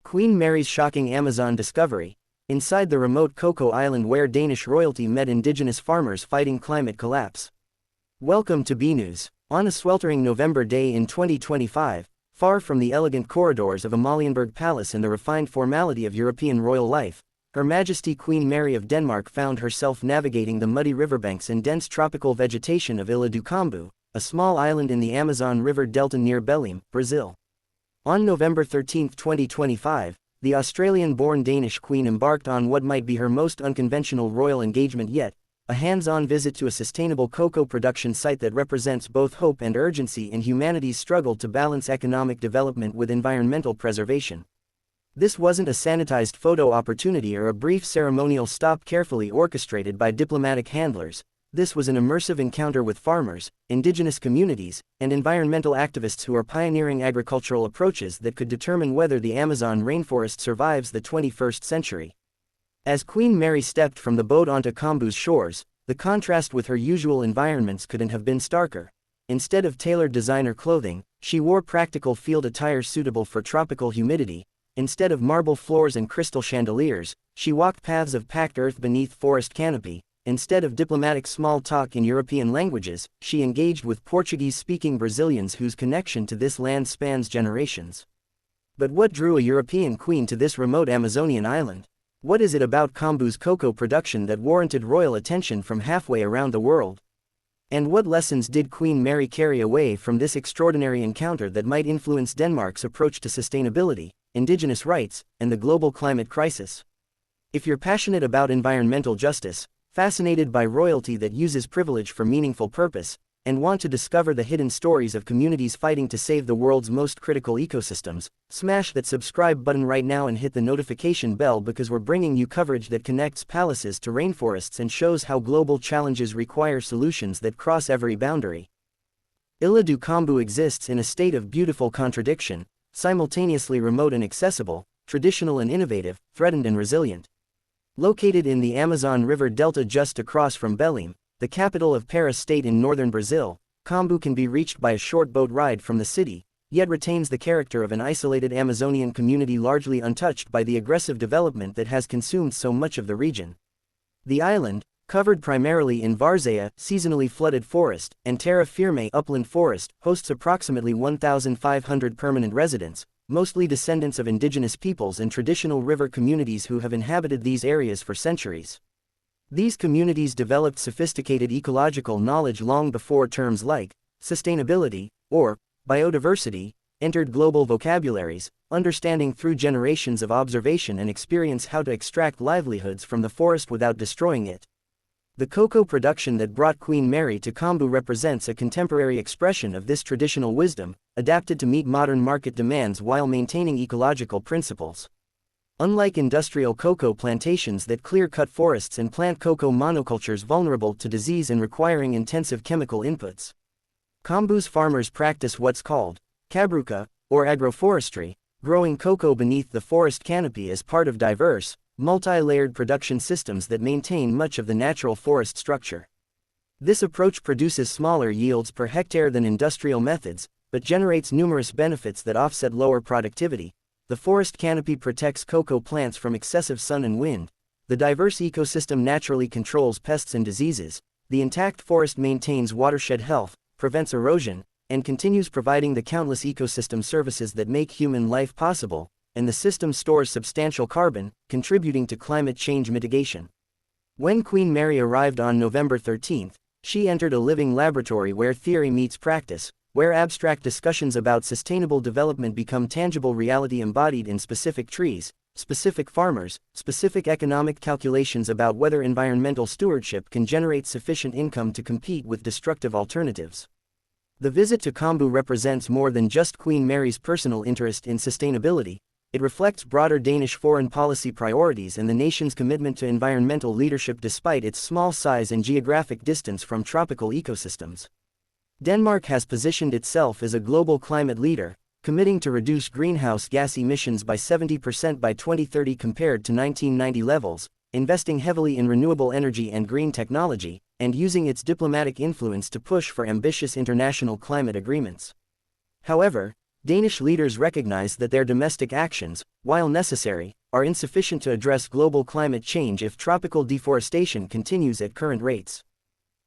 Queen Mary's shocking Amazon discovery. Inside the remote cocoa island where Danish royalty met indigenous farmers fighting climate collapse. Welcome to B News. On a sweltering November day in 2025, far from the elegant corridors of Amalienborg Palace and the refined formality of European royal life, Her Majesty Queen Mary of Denmark found herself navigating the muddy riverbanks and dense tropical vegetation of Ilha do Cambu, a small island in the Amazon River delta near Belém, Brazil. On November 13, 2025, the Australian-born Danish Queen embarked on what might be her most unconventional royal engagement yet, a hands-on visit to a sustainable cocoa production site that represents both hope and urgency in humanity's struggle to balance economic development with environmental preservation. This wasn't a sanitized photo opportunity or a brief ceremonial stop carefully orchestrated by diplomatic handlers. This was an immersive encounter with farmers, indigenous communities, and environmental activists who are pioneering agricultural approaches that could determine whether the Amazon rainforest survives the 21st century. As Queen Mary stepped from the boat onto Cambu's shores, the contrast with her usual environments couldn't have been starker. Instead of tailored designer clothing, she wore practical field attire suitable for tropical humidity. Instead of marble floors and crystal chandeliers, she walked paths of packed earth beneath forest canopy. Instead of diplomatic small talk in European languages, she engaged with Portuguese-speaking Brazilians whose connection to this land spans generations. But what drew a European queen to this remote Amazonian island? What is it about Cambu's cocoa production that warranted royal attention from halfway around the world? And what lessons did Queen Mary carry away from this extraordinary encounter that might influence Denmark's approach to sustainability, indigenous rights, and the global climate crisis? If you're passionate about environmental justice, fascinated by royalty that uses privilege for meaningful purpose, and want to discover the hidden stories of communities fighting to save the world's most critical ecosystems, smash that subscribe button right now and hit the notification bell because we're bringing you coverage that connects palaces to rainforests and shows how global challenges require solutions that cross every boundary. Ilha do Cambu exists in a state of beautiful contradiction, simultaneously remote and accessible, traditional and innovative, threatened and resilient. Located in the Amazon River delta just across from Belém, the capital of Paris state in northern Brazil, Cambu can be reached by a short boat ride from the city, yet retains the character of an isolated Amazonian community largely untouched by the aggressive development that has consumed so much of the region. The island, covered primarily in várzea, seasonally flooded forest, and terra firme upland forest, hosts approximately 1,500 permanent residents, mostly descendants of indigenous peoples and traditional river communities who have inhabited these areas for centuries. These communities developed sophisticated ecological knowledge long before terms like sustainability or biodiversity entered global vocabularies, understanding through generations of observation and experience how to extract livelihoods from the forest without destroying it. The cocoa production that brought Queen Mary to Cambu represents a contemporary expression of this traditional wisdom, adapted to meet modern market demands while maintaining ecological principles. Unlike industrial cocoa plantations that clear-cut forests and plant cocoa monocultures vulnerable to disease and requiring intensive chemical inputs, Cambu's farmers practice what's called cabruca, or agroforestry, growing cocoa beneath the forest canopy as part of diverse, multi-layered production systems that maintain much of the natural forest structure. This approach produces smaller yields per hectare than industrial methods, but generates numerous benefits that offset lower productivity. The forest canopy protects cocoa plants from excessive sun and wind. The diverse ecosystem naturally controls pests and diseases. The intact forest maintains watershed health, prevents erosion, and continues providing the countless ecosystem services that make human life possible. And the system stores substantial carbon, contributing to climate change mitigation. When Queen Mary arrived on November 13, she entered a living laboratory where theory meets practice, where abstract discussions about sustainable development become tangible reality embodied in specific trees, specific farmers, specific economic calculations about whether environmental stewardship can generate sufficient income to compete with destructive alternatives. The visit to Cambu represents more than just Queen Mary's personal interest in sustainability. It reflects broader Danish foreign policy priorities and the nation's commitment to environmental leadership despite its small size and geographic distance from tropical ecosystems. Denmark has positioned itself as a global climate leader, committing to reduce greenhouse gas emissions by 70% by 2030 compared to 1990 levels, investing heavily in renewable energy and green technology, and using its diplomatic influence to push for ambitious international climate agreements. However, Danish leaders recognize that their domestic actions, while necessary, are insufficient to address global climate change if tropical deforestation continues at current rates.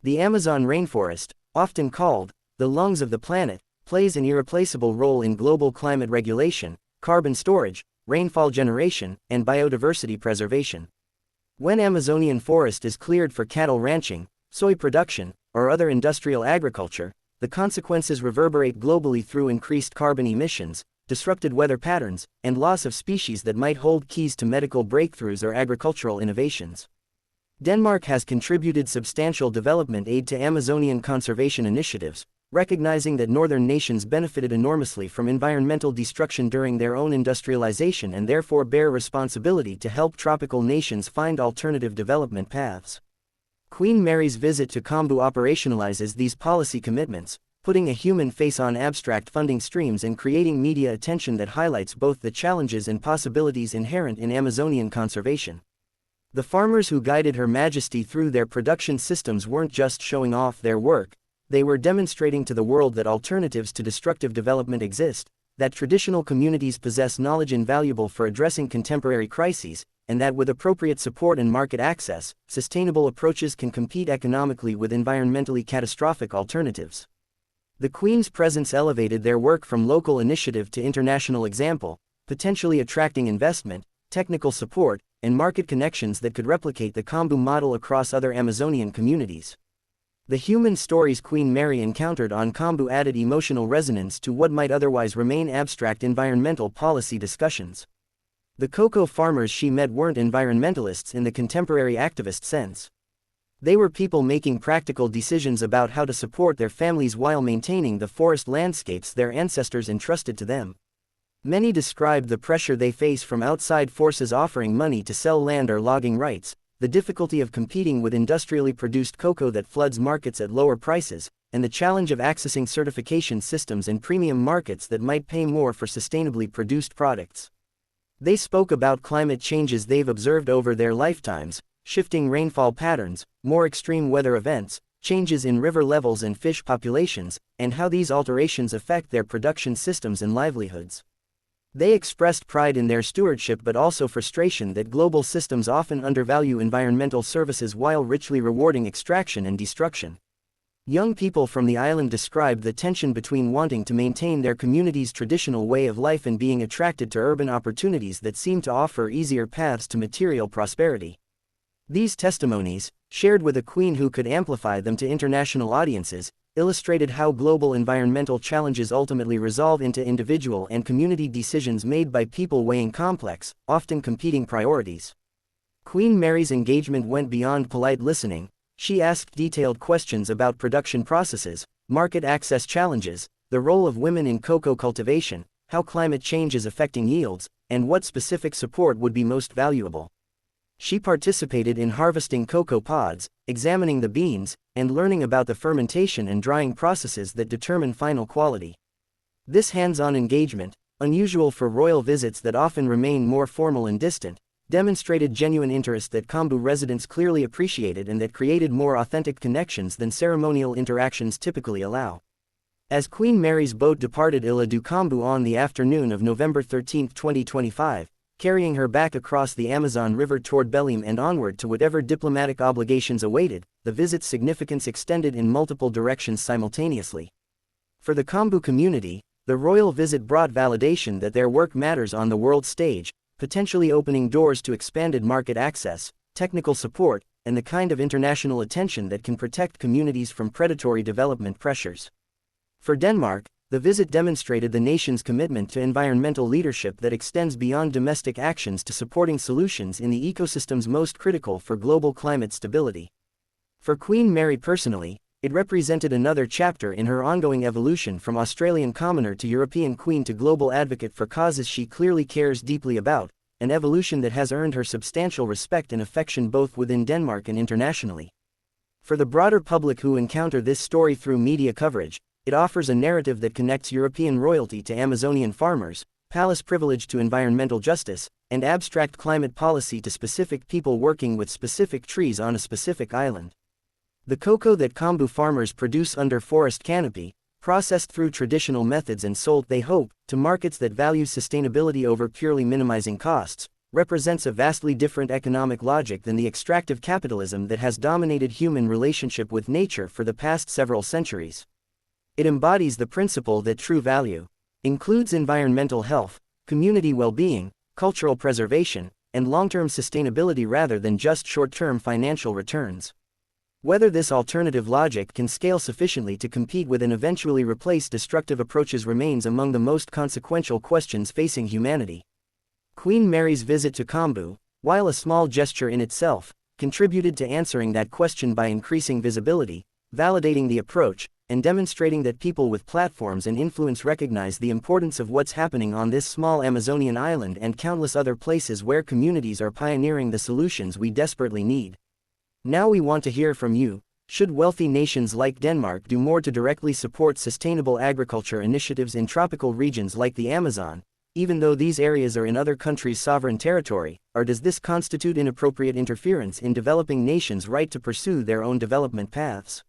The Amazon rainforest, often called the lungs of the planet, plays an irreplaceable role in global climate regulation, carbon storage, rainfall generation, and biodiversity preservation. When Amazonian forest is cleared for cattle ranching, soy production, or other industrial agriculture, the consequences reverberate globally through increased carbon emissions, disrupted weather patterns, and loss of species that might hold keys to medical breakthroughs or agricultural innovations. Denmark has contributed substantial development aid to Amazonian conservation initiatives, recognizing that northern nations benefited enormously from environmental destruction during their own industrialization and therefore bear responsibility to help tropical nations find alternative development paths. Queen Mary's visit to Kambu operationalizes these policy commitments, putting a human face on abstract funding streams and creating media attention that highlights both the challenges and possibilities inherent in Amazonian conservation. The farmers who guided Her Majesty through their production systems weren't just showing off their work, they were demonstrating to the world that alternatives to destructive development exist, that traditional communities possess knowledge invaluable for addressing contemporary crises, and that with appropriate support and market access, sustainable approaches can compete economically with environmentally catastrophic alternatives. The Queen's presence elevated their work from local initiative to international example, potentially attracting investment, technical support, and market connections that could replicate the Kambu model across other Amazonian communities. The human stories Queen Mary encountered on Kambu added emotional resonance to what might otherwise remain abstract environmental policy discussions. The cocoa farmers she met weren't environmentalists in the contemporary activist sense. They were people making practical decisions about how to support their families while maintaining the forest landscapes their ancestors entrusted to them. Many described the pressure they face from outside forces offering money to sell land or logging rights, the difficulty of competing with industrially produced cocoa that floods markets at lower prices, and the challenge of accessing certification systems and premium markets that might pay more for sustainably produced products. They spoke about climate changes they've observed over their lifetimes, shifting rainfall patterns, more extreme weather events, changes in river levels and fish populations, and how these alterations affect their production systems and livelihoods. They expressed pride in their stewardship but also frustration that global systems often undervalue environmental services while richly rewarding extraction and destruction. Young people from the island described the tension between wanting to maintain their community's traditional way of life and being attracted to urban opportunities that seem to offer easier paths to material prosperity. These testimonies, shared with a queen who could amplify them to international audiences, illustrated how global environmental challenges ultimately resolve into individual and community decisions made by people weighing complex, often competing priorities. Queen Mary's engagement went beyond polite listening. She asked detailed questions about production processes, market access challenges, the role of women in cocoa cultivation, how climate change is affecting yields, and what specific support would be most valuable. She participated in harvesting cocoa pods, examining the beans, and learning about the fermentation and drying processes that determine final quality. This hands-on engagement, unusual for royal visits that often remain more formal and distant, demonstrated genuine interest that Kambu residents clearly appreciated and that created more authentic connections than ceremonial interactions typically allow. As Queen Mary's boat departed Ilha do Kambu on the afternoon of November 13, 2025, carrying her back across the Amazon River toward Belém and onward to whatever diplomatic obligations awaited, the visit's significance extended in multiple directions simultaneously. For the Kambu community, the royal visit brought validation that their work matters on the world stage, potentially opening doors to expanded market access, technical support, and the kind of international attention that can protect communities from predatory development pressures. For Denmark, the visit demonstrated the nation's commitment to environmental leadership that extends beyond domestic actions to supporting solutions in the ecosystems most critical for global climate stability. For Queen Mary personally, it represented another chapter in her ongoing evolution from Australian commoner to European queen to global advocate for causes she clearly cares deeply about, an evolution that has earned her substantial respect and affection both within Denmark and internationally. For the broader public who encounter this story through media coverage, it offers a narrative that connects European royalty to Amazonian farmers, palace privilege to environmental justice, and abstract climate policy to specific people working with specific trees on a specific island. The cocoa that Kambu farmers produce under forest canopy, processed through traditional methods and sold, they hope, to markets that value sustainability over purely minimizing costs, represents a vastly different economic logic than the extractive capitalism that has dominated human relationship with nature for the past several centuries. It embodies the principle that true value includes environmental health, community well-being, cultural preservation, and long-term sustainability rather than just short-term financial returns. Whether this alternative logic can scale sufficiently to compete with and eventually replace destructive approaches remains among the most consequential questions facing humanity. Queen Mary's visit to Kambu, while a small gesture in itself, contributed to answering that question by increasing visibility, validating the approach, and demonstrating that people with platforms and influence recognize the importance of what's happening on this small Amazonian island and countless other places where communities are pioneering the solutions we desperately need. Now we want to hear from you. Should wealthy nations like Denmark do more to directly support sustainable agriculture initiatives in tropical regions like the Amazon, even though these areas are in other countries' sovereign territory, or does this constitute inappropriate interference in developing nations' right to pursue their own development paths?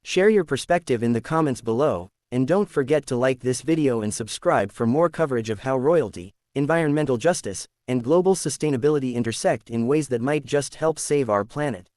Share your perspective in the comments below, and don't forget to like this video and subscribe for more coverage of how royalty, environmental justice, and global sustainability intersect in ways that might just help save our planet.